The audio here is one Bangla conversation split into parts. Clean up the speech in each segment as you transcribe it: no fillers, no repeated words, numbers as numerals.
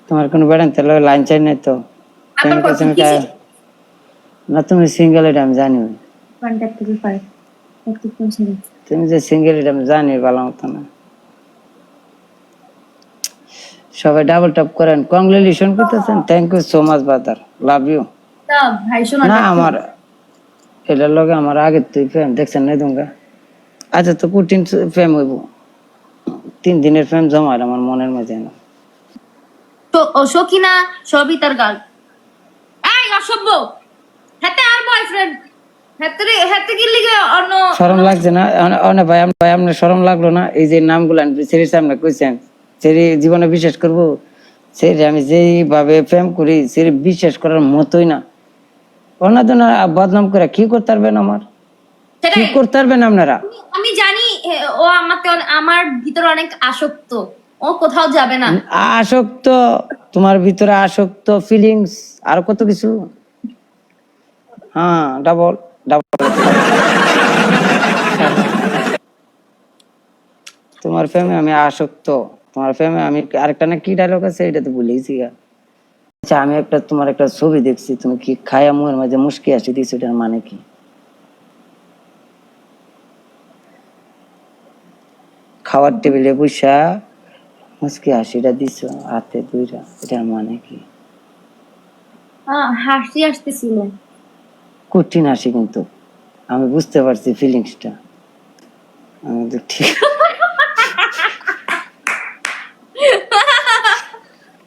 তোমার কোনো বেড়ান তাহলে লাইন চাই নাই তো আবার কত না তুমি সিঙ্গেল এটা আমি জানি তুমি যে সিঙ্গেল এটা আমি জানি ভালো মতো না সবাই ডাবল টপ করেন কংগ্রেচুলেশন করতেছেন thank you so much brother love you ভাই শোনা না আমার এটার লগে আমার আগের তুই ফ্যাম দেখছেন না তোমরা আচ্ছা তো কঠিন ফ্যাম হইব 3 দিনের ফ্যাম জমা হয় আমার মনের মাঝে না সকিনা সবিতার গাল এই অসভ্য হাতে আর বয়ফ্রেন্ড হাতে কি লিগে অন্য শরম লাগছে না অনে ভাই আপনার শরম লাগলো না এই যে নামগুলো সেরির সামনে কইছেন সেরি জীবনে বিশ্বাস করব সেরি আমি যেইভাবে প্রেম করি সেরি বিশ্বাস করার মতোই না অন্যদিন বদনাম করে কি করতে পারবেন আমার কি করতে পারবেন আপনারা আমি জানি ও আমাকে আমার ভিতরে অনেক আসক্ত ও কোথাও যাবে না আসক্ত তোমার ভিতরে আসক্ত ফিলিংস আর কত কিছু হ্যাঁ ডাবল তোমার প্রেমে আমি আসক্ত তোমার প্রেমে আমি আরেকটা না কি ডায়লগ আছে এটা তো ভুলেইছি আচ্ছা আমি একটা তোমার একটা ছবি দেখছি তুমি কি খায়া মুয়ের মাঝে মুশকি আসি দিছো এটার মানে কি খাওয়ার টেবিলে বসা মুশকি হাসিটা দিছো হাতে দুইটা এটার মানে কি হাসি আসতেছিল কঠিন হাসি কিন্তু আমি বুঝতে পারছি ফিলিংসটা আমি তো ঠিক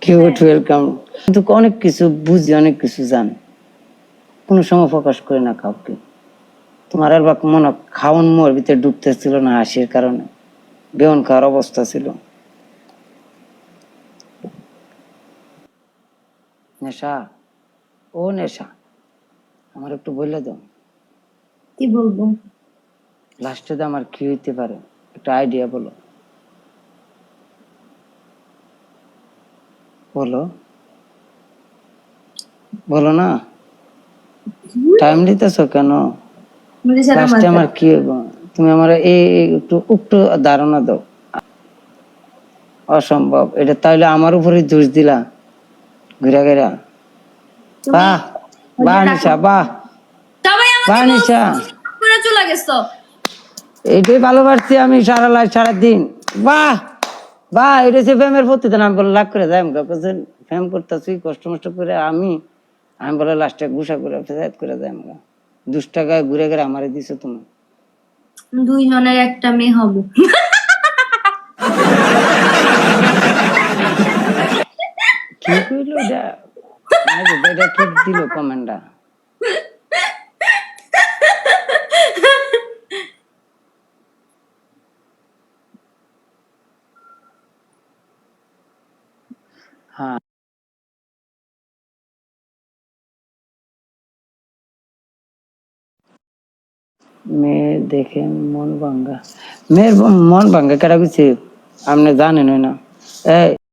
কিউট ওয়েলকাম কিন্তু অনেক কিছু বুঝি অনেক কিছু জানি কোনো সময় প্রকাশ করে না কাউকে তোমার আর বা মনে খাওয়ান মোর ভিতরে ডুবতেছিল না হাসির কারণে বেউন খাওয়ার অবস্থা ছিল নেশা ও নেশা আমার একটু বললে দাও কি বলবো লাস্টে তো আমার কি হইতে পারে একটা আইডিয়া বলো বলো বলো না টাইম দিতেছো কেন লাস্টে আমার কি হইব তুমি আমার এই একটু ধারণা দাও অসম্ভব এটা তাহলে আমার উপরে দোষ দিলা ঘুরা ঘুরা বাহ বাহ নিশা বাহ বাহ নিশা চলে গেছো এইটাই ভালোবাসছি আমি সারাদিন বাহ বাহ এটা সে ফ্যামের প্রতিদিন আমি বলে লাভ করে যাই ফ্যাম করতেছি কষ্ট মষ্ট করে আমি বলে লাস্টে গুসা করে ফেজাত করে যাই দুষ্টাকায় ঘুরে ঘুরে আমারে দিছো তুমি দুইজনের একটা মেয়ে হব কি কইলো এটা কি দিল কমেন্টটা हाँ মেয়ে দেখে মন ভাঙ্গা মেয়ের মন ভাঙ্গা কেটা কিছু আপনি জানেন না এই